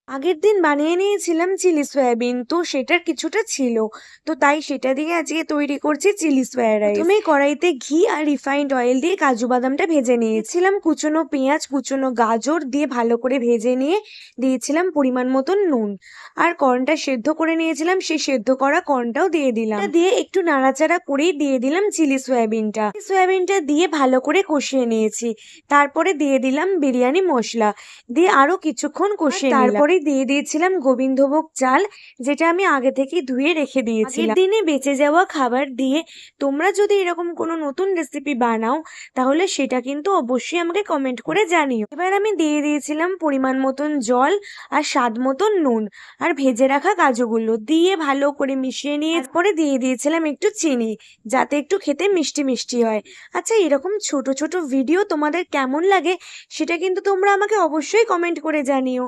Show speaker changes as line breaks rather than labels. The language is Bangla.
আগের দিন বানিয়ে নিয়েছিলাম চিলি সয়াবিন, তো সেটার কিছুটা ছিল। তো তাই সেটা দিয়ে আজকে তৈরি করছি চিলি সয়া রাইস। প্রথমেই কড়াইতে ঘি আর রিফাইন্ড অয়েল দিয়ে কাজু বাদামটা ভেজে নিয়েছিলাম, কুচনো পেঁয়াজ, কুচনো গাজর দিয়ে ভালো করে ভেজে নিয়ে দিয়েছিলাম পরিমাণ মতন নুন। আর কর্নটা সেদ্ধ করে নিয়েছিলাম, সেই সেদ্ধ করা কর্নটাও দিয়ে দিলাম। এটা দিয়ে একটু নাড়াচাড়া করেই দিয়ে দিলাম চিলি সয়াবিনটা। সয়াবিনটা দিয়ে ভালো করে কষিয়ে নিয়েছি। তারপরে দিয়ে দিলাম বিরিয়ানি মশলা, দিয়ে আরো কিছুক্ষণ কষিয়ে নিলাম। তারপরে দিয়ে দিয়েছিলাম গোবিন্দভোগ চাল, যেটা আমি আগে থেকে ধুয়ে রেখে দিয়েছিলাম। আগের দিনে বেঁচে যাওয়া খাবার দিয়ে তোমরা যদি এরকম কোনো নতুন রেসিপি বানাও, তাহলে সেটা কিন্তু অবশ্যই আমাকে কমেন্ট করে জানিও। এবার আমি দিয়ে দিয়েছিলাম পরিমাণ মতন জল আর স্বাদ মতন নুন, আর ভেজে রাখা কাজুগুলো দিয়ে ভালো করে মিশিয়ে নিয়ে পরে দিয়ে দিয়েছিলাম একটু চিনি, যাতে একটু খেতে মিষ্টি মিষ্টি হয়। আচ্ছা, এরকম ছোট ছোট ভিডিও তোমাদের কেমন লাগে সেটা কিন্তু তোমরা আমাকে অবশ্যই কমেন্ট করে জানিও।